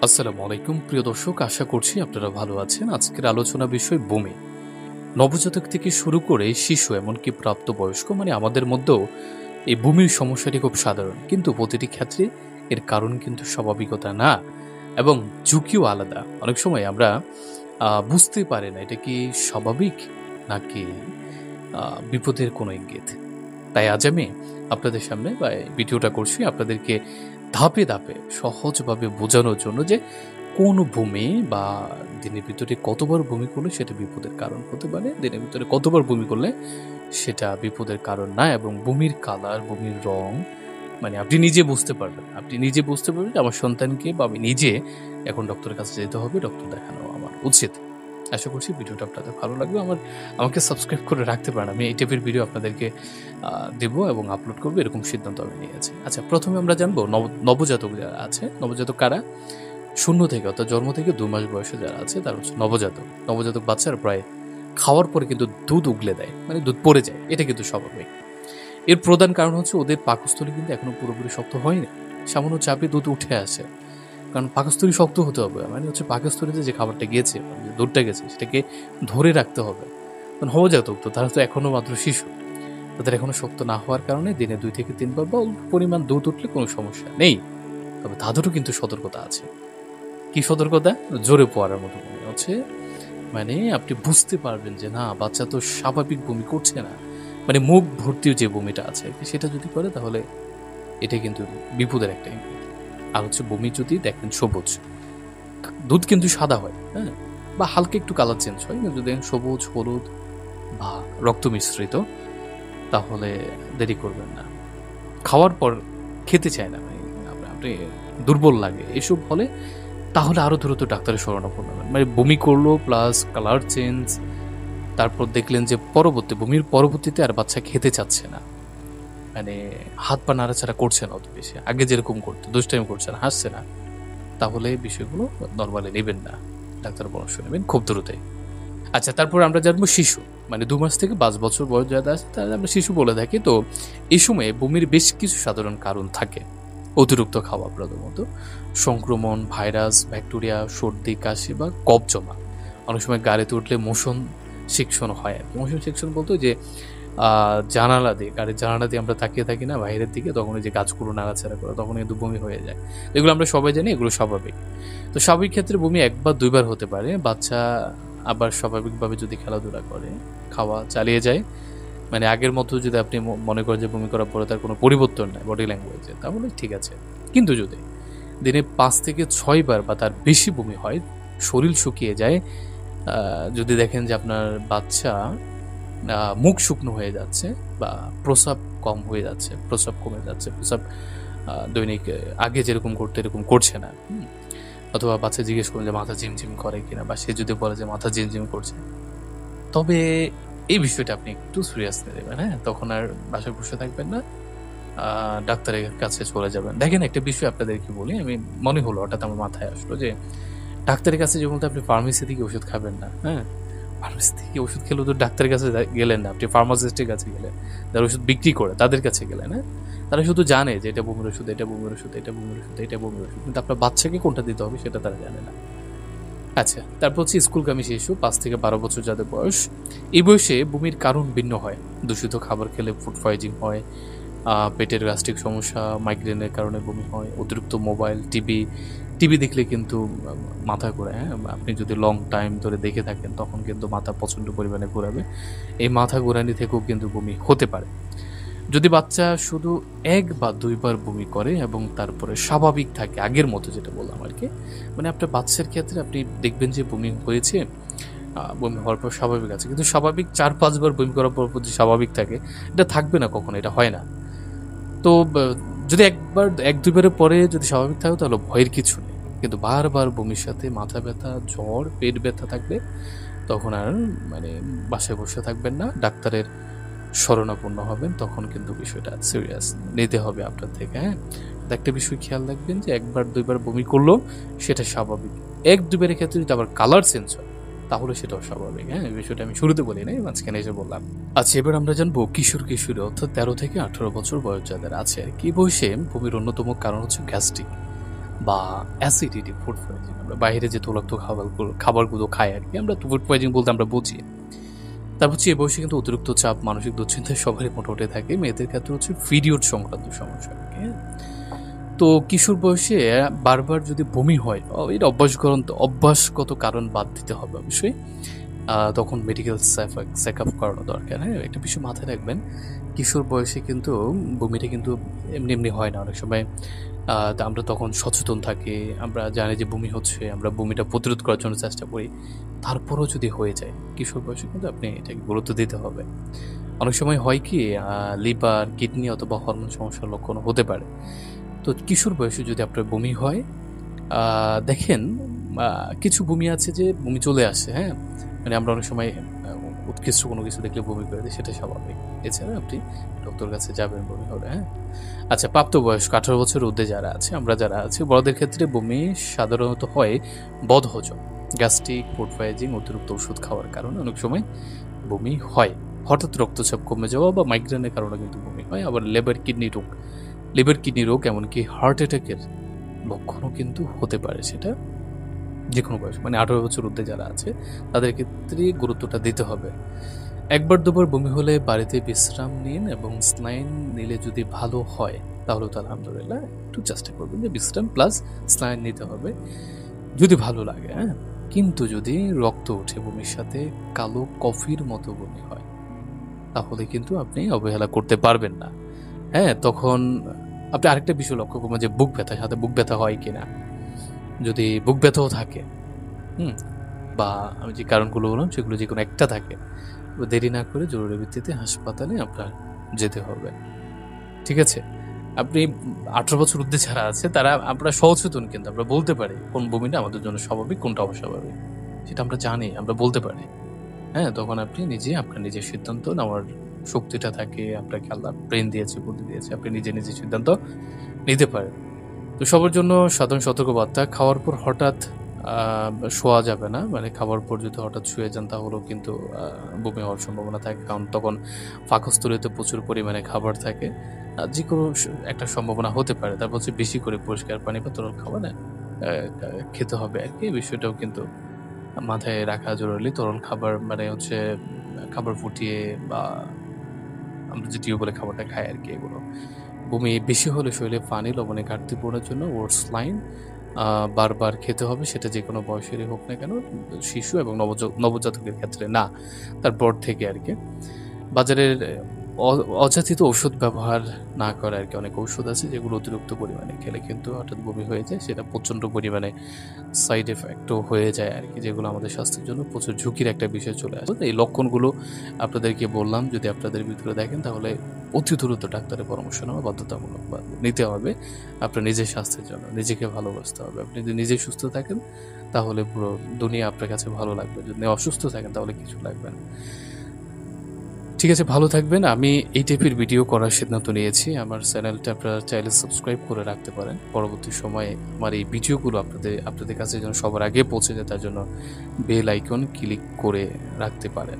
আসসালামু আলাইকুম প্রিয় দর্শক, আশা করছি আপনারা ভালো আছেন। আজকের আলোচনা বিষয় বমি। নবজাতক থেকে শুরু করে শিশু এমনকি প্রাপ্তবয়স্ক আমাদের মধ্যেও এই বমির সমস্যাটি খুব সাধারণ, কিন্তু প্রতিটি ক্ষেত্রে এর কারণ কিন্তু স্বাভাবিকতা না এবং ঝুঁকিও আলাদা। অনেক সময় আমরা বুঝতে পারি না এটা কি স্বাভাবিক নাকি বিপদের কোনো ইঙ্গিত। তাই আজ আমি আপনাদের সামনে এই ভিডিওটা করছি আপনাদেরকে ধাপে ধাপে সহজভাবে বোঝানোর জন্য যে কোন বমি বা দিনের ভিতরে কতবার বমি করলে সেটা বিপদের কারণ হতে পারে, দিনের ভিতরে কতবার বমি করলে সেটা বিপদের কারণ না, এবং বমির কালার, বমির রং আপনি নিজে বুঝতে পারবেন। আপনি নিজে বুঝতে পারবেন যে আমার সন্তানকে বা আমি নিজে এখন ডক্টরের কাছে যেতে হবে, ডক্টর দেখানো আমার উচিত। আশা করছি ভিডিওটা আপনাদের ভালো লাগবে। আমাকে সাবস্ক্রাইব করে রাখতে পারেন। আমি এই টাইপের ভিডিও আপনাদেরকে দেব এবং আপলোড করব, এরকম সিদ্ধান্ত আমি নিয়েছি। আচ্ছা, প্রথমে আমরা জানবো নবজাতক যারা আছে। নবজাতক কারা? শূন্য থেকে অর্থাৎ জন্ম থেকে 2 মাস বয়সে যারা আছে তারা হচ্ছে নবজাতক। নবজাতক বাচ্চারা প্রায় খাওয়ার পরে কিন্তু দুধ উগলে দেয়, দুধ পড়ে যায়। এটা কিন্তু স্বাভাবিক। এর প্রধান কারণ হচ্ছে ওদের পাকস্থলী কিন্তু এখনো পুরোপুরি শক্ত হয়নি। সামান্য চাপে দুধ উঠে আসে। কারণ পাকস্থলী শক্ত হতে হবে, পাকস্থলীতে যে খাবারটা গিয়েছে, যে দুধটা গেছে, সেটাকে ধরে রাখতে হবে। কারণ নবজাতক তো তারা তো এখনো মাত্র শিশু, তাদের এখনো শক্ত না হওয়ার কারণে দিনে 2 থেকে 3 বার বা অল্প পরিমাণ দুধ উঠলে কোনো সমস্যা নেই। তবে তাদেরও কিন্তু সতর্কতা আছে। কি সতর্কতা? জোরে পড়ার মতো মনে হচ্ছে, আপনি বুঝতে পারবেন যে না, বাচ্চা তো স্বাভাবিক বমি করছে না, মুখ ভর্তিও যে বমিটা আছে সেটা যদি করে তাহলে এটা কিন্তু বিপদের একটা ইঙ্গিত। আর হচ্ছে বমি যদি দেখেন সবুজ, দুধ কিন্তু সাদা হয়, হ্যাঁ, বা হালকা একটু কালার চেঞ্জ হয়, কিন্তু যদি দেখেন সবুজ, হলুদ বা রক্ত মিশ্রিত, তাহলে দেরি করবেন না। খাওয়ার পর খেতে চায় না, আপনি দুর্বল লাগে, এসব হলে তাহলে আরো দ্রুত ডাক্তারের শরণাপন্ন হবেন। বমি করলো প্লাস কালার চেঞ্জ, তারপর দেখলেন যে বমির পরবর্তীতে আর বাচ্চা খেতে চাচ্ছে না, হাত পা নাড়াচাড়া করছে না অত বেশি, আগে যেরকম করতো, দুষ্টাইম করছে না, হাসছে না, তাহলে বিষয়গুলো নর্মালি নেবেন না, ডাক্তার পরামর্শ নেবেন খুব দ্রুতই। আচ্ছা, তারপর আমরা জানবো শিশু, 2 মাস থেকে 5 বছর বয়স যারা আছে তারা আমরা শিশু বলে থাকি। তো এই সময়ে বমির বেশ কিছু সাধারণ কারণ থাকে। অতিরিক্ত খাওয়া, প্রথমত সংক্রমণ, ভাইরাস, ব্যাকটেরিয়া, সর্দি, কাশি বা কফ জমা। অনেক সময় গাড়িতে উঠলে মোশন সেকশন হয় আর কি। মোশন সেকশন বলতে যে গাড়ির জানালা দিয়ে আমরা তাকিয়ে থাকি না বাইরের দিকে, তখন ওই যে গাছগুলো নাড়াচাড়া করে, তখন কিন্তু বমি হয়ে যায়। এগুলো আমরা সবাই জানি, এগুলো স্বাভাবিক। তো স্বাভাবিক ক্ষেত্রে বমি 1 বা 2 বার হতে পারে। বাচ্চা আবার স্বাভাবিকভাবে যদি খেলাধুলা করে, খাওয়া চালিয়ে যায়, আগের মতো যদি আপনি মনে করেন যে বমি করার পরে তার কোনো পরিবর্তন নাই বডি ল্যাঙ্গুয়েজে, তাহলে ঠিক আছে। কিন্তু যদি দিনে 5 থেকে 6 বার বা তার বেশি বমি হয়, শরীর শুকিয়ে যায়, যদি দেখেন যে আপনার বাচ্চা মুখ শুকনো হয়ে যাচ্ছে বা প্রস্রাব কম হয়ে যাচ্ছে, প্রস্রাব কমে যাচ্ছে, প্রস্রাব দৈনিক আগে যেরকম করতে এরকম করছে না, অথবা বাচ্চা জিজ্ঞেস করুন যে মাথা ঝিমঝিম করে কিনা, বা সে যদি বলে যে মাথা ঝিমঝিম করছে, তবে এই বিষয়টা আপনি একটু সিরিয়াসলি নেবেন। হ্যাঁ, তখন আর বাসায় বসে থাকবেন না, ডাক্তারের কাছে চলে যাবেন। দেখেন, একটা বিষয় আপনাদেরকে বলি, আমি মনে হলো হঠাৎ আমার মাথায় আসলো যে ডাক্তারের কাছে যেমন আপনি ফার্মেসি থেকে ওষুধ খাবেন না, হ্যাঁ, ফার্মেসি থেকে ওষুধ খেলেও তো ডাক্তারের কাছে গেলেন না, আপনি ফার্মাসিস্টের কাছে গেলেন, যারা ওষুধ বিক্রি করে তাদের কাছে গেলেন। হ্যাঁ, তারা শুধু জানে যে এটা বমির ওষুধ, এটা বমির ওষুধ, এটা বমির ওষুধ, এটা বমির ওষুধ, কিন্তু আপনার বাচ্চাকে কোনটা দিতে হবে সেটা তারা জানে না। আচ্ছা, তারপর হচ্ছে স্কুলগামী শিশু, 5 থেকে 12 বছর যাদের বয়স। এই বয়সে বমির কারণ ভিন্ন হয়। দূষিত খাবার খেলে ফুড পয়জিং হয়, পেটের গ্যাস্ট্রিক সমস্যা, মাইগ্রেনের কারণে বমি হয়, অতিরিক্ত মোবাইল, টিভি দেখলে কিন্তু মাথা ঘোরায়। হ্যাঁ, আপনি যদি লং টাইম ধরে দেখে থাকেন তখন কিন্তু মাথা প্রচণ্ড পরিমাণে ঘোরাবে। এই মাথা ঘোরানি থেকেও কিন্তু বমি হতে পারে। যদি বাচ্চা শুধু 1 বা 2 বার বমি করে এবং তারপরে স্বাভাবিক থাকে, আগের মতো, যেটা বললাম আর কি, আপনার বাচ্চার ক্ষেত্রে আপনি দেখবেন যে বমি হয়েছে, বমি হওয়ার পর স্বাভাবিক আছে, কিন্তু স্বাভাবিক 4-5 বার বমি করার পর যদি স্বাভাবিক থাকে, এটা থাকবে না কখনো, এটা হয় না। তো যদি 1-2 বারের পরে যদি স্বাভাবিক থাকে তাহলে ভয়ের কিছু নেই, কিন্তু বারবার বমির সাথে মাথা ব্যথা, জ্বর, পেট ব্যথা থাকলে তখন আর বাসায় বসে থাকবেন না, ডাক্তারের শরণাপন্ন হবেন। তখন কিন্তু বিষয়টা সিরিয়াস নিতে হবে আপনার থেকে। হ্যাঁ, একটা বিষয় খেয়াল রাখবেন যে 1-2 বার বমি করলো সেটা স্বাভাবিক, 1-2 বারের ক্ষেত্রে যদি আবার কালার চেঞ্জ হয় তাহলে সেটাও স্বাভাবিক। হ্যাঁ, এই বিষয়টা আমি শুরুতে বলি নাই, মাঝখানে এসে বললাম। আচ্ছা, এবার আমরা জানবো কিশোরী, অর্থাৎ 13 থেকে 18 বছর বয়স যাদের আছে। কি বয়সে বমির অন্যতম কারণ হচ্ছে গ্যাস্ট্রিক। বা অ্যাসিডিটি, ফুড পয়জনিং। আমরা বাইরে যে তৈলাক্ত খাবারগুলো খাই আর কি, আমরা ফুড পয়জনিং বলতে আমরা বুঝি। তারপর হচ্ছে এই বয়সে কিন্তু অতিরিক্ত চাপ, মানসিক দুশ্চিন্তায় সবারই মোটামুটি থাকে। মেয়েদের ক্ষেত্রে হচ্ছে পিরিয়ড সংক্রান্ত সমস্যা আর কি, হ্যাঁ? তো কিশোর বয়সে বারবার যদি বমি হয়, এটা অভ্যাসগত কারণ বাদ দিতে হবে অবশ্যই। তখন মেডিকেল চেক আপ করানো দরকার, হ্যাঁ? একটা বিষয় মাথায় রাখবেন, কিশোর বয়সে কিন্তু বমিটা কিন্তু এমনি এমনি হয় না। অনেক সময় তা আমরা তখন সচেতন থাকি, আমরা জানি যে বমি হচ্ছে, আমরা বমিটা প্রতিরোধ করার জন্য চেষ্টা করি। তারপরও যদি হয়ে যায়, কিশোর বয়সে কিন্তু আপনি এটাকে গুরুত্ব দিতে হবে। অনেক সময় হয় কি, লিভার, কিডনি অথবা হরমোন সমস্যার লক্ষণ হতে পারে। তো কিশোর বয়সে যদি আপনার বমি হয়, দেখেন কিছু বমি আছে যে বমি চলে আসে, হ্যাঁ? মানে আমরা অনেক সময় উৎকৃষ্ট কোনো কিছু দেখলে বমি করে দিই, সেটা স্বাভাবিক। এছাড়া আপনি ডক্টর কাছে যাবেন বমি হলে, হ্যাঁ? আচ্ছা, প্রাপ্তবয়স্ক 18 বছরের ঊর্ধ্বে যারা আছে, আমরা যারা আছি, বড়দের ক্ষেত্রে বমি সাধারণত হয় বদহজম, গ্যাস্ট্রিক, ফুড পয়জনিং, অতিরিক্ত ওষুধ খাওয়ার কারণে অনেক সময় বমি হয়। হঠাৎ রক্তচাপ কমে যাওয়া বা মাইগ্রেনের কারণে কিন্তু বমি হয়। আবার লিভার কিডনি রোগ এমনকি হার্ট অ্যাটাকের লক্ষণও কিন্তু হতে পারে। সেটা যেকোনো বয়স, মানে 18 বছর ঊর্ধ্বে যারা আছে তাদের ক্ষেত্রে গুরুত্বটা দিতে হবে। একবার দুবার বমি হলে বাড়িতে বিশ্রাম নিন, এবং স্লাইন নিলে যদি ভালো হয় তাহলে তো আলহামদুলিল্লাহ, একটু চেষ্টা করবেন যে বিশ্রাম প্লাস স্লাইন নিতে হবে যদি ভালো লাগে, হ্যাঁ? কিন্তু যদি রক্ত ওঠে বমির সাথে, কালো কফির মতো বমি হয়, তাহলে কিন্তু আপনি অবহেলা করতে পারবেন না, হ্যাঁ? তখন আপনি আরেকটা বিষয় লক্ষ্য করবেন যে বুক ব্যথা, সাথে বুক ব্যথা হয় কিনা। যদি বুক ব্যথাও থাকে, হুম, বা আমি যে কারণগুলো বললাম সেগুলো যে কোনো একটা থাকে, দেরি না করে জরুরি ভিত্তিতে হাসপাতালে আপনার যেতে হবে। ঠিক আছে? আপনি 18 বছর ঊর্ধ্বে যারা আছে তারা, আমরা সচেতন, কিন্তু আমরা বলতে পারি কোন বমিটা আমাদের জন্য স্বাভাবিক, কোনটা অস্বাভাবিক। সেটা আমরা জানি, আমরা বলতে পারি। হ্যাঁ? তখন আপনি আপনার নিজের সিদ্ধান্ত নেওয়ার শক্তিটা থাকে। আপনাকে আল্লাহ ব্রেইন দিয়েছে, বুদ্ধি দিয়েছে। আপনি নিজে সিদ্ধান্ত নিতে পারেন। তো সবার জন্য সাধারণ সতর্কবার্তা: খাওয়ার পর হঠাৎ আ শোয়া যাবে না। মানে খাবার পর যদি হঠাৎ শুয়ে যান তাহলেও কিন্তু বমি হওয়ার সম্ভাবনা থাকে। কারণ তখন পাকস্থলীতে প্রচুর পরিমাণে খাবার থাকে। যেকোনো একটা সম্ভাবনা হতে পারে। তারপর হচ্ছে বেশি করে পরিষ্কার পানি বা তরল খাবার খেতে হবে আরকি। এই বিষয়টাও কিন্তু মাথায় রাখা জরুরি। তরল খাবার মানে হচ্ছে খাবার ফুটিয়ে বা আমরা যে টিউবওয়েলের খাবারটা খাই আরকি, এগুলো। বমি বেশি হলে শরীরে পানি, লবণের ঘাটতি পূরণের জন্য ওটস লাইন বারবার খেতে হবে। সেটা যেকোনো বয়সেরই হোক না কেন, শিশু এবং নবজাতকের ক্ষেত্রে না, তার পর থেকে আরকি। বাজারের অযাচিত ঔষধ ব্যবহার না করা আরকি। অনেক ঔষধ আছে যেগুলো অতিরিক্ত পরিমাণে খেলে কিন্তু হঠাৎ বমি হয়ে যায়। সেটা প্রচণ্ড পরিমাণে সাইড এফেক্টও হয়ে যায় আরকি, যেগুলো আমাদের স্বাস্থ্যের জন্য প্রচুর ঝুঁকির একটা বিষয় চলে আসে। এই লক্ষণগুলো আপনাদেরকে বললাম, যদি আপনাদের ভিতরে দেখেন তাহলে অতি দ্রুত ডাক্তারের পরামর্শ নেওয়া বাধ্যতামূলক বা নিতে হবে আপনার নিজের স্বাস্থ্যের জন্য। নিজেকে ভালোবাসতে হবে। আপনি যদি নিজে সুস্থ থাকেন তাহলে পুরো দুনিয়া আপনার কাছে ভালো লাগবে। যদি অসুস্থ থাকেন তাহলে কিছু লাগবে না। ঠিক আছে, ভালো থাকবেন। আমি এই টাইপের ভিডিও করার সিদ্ধান্ত নিয়েছি। আমার চ্যানেলটা আপনারা চাইলে সাবস্ক্রাইব করে রাখতে পারেন। পরবর্তী সময়ে আমার এই ভিডিওগুলো আপনাদের কাছে যেন সবার আগে পৌঁছে যায়, তার জন্য বেল আইকন ক্লিক করে রাখতে পারেন।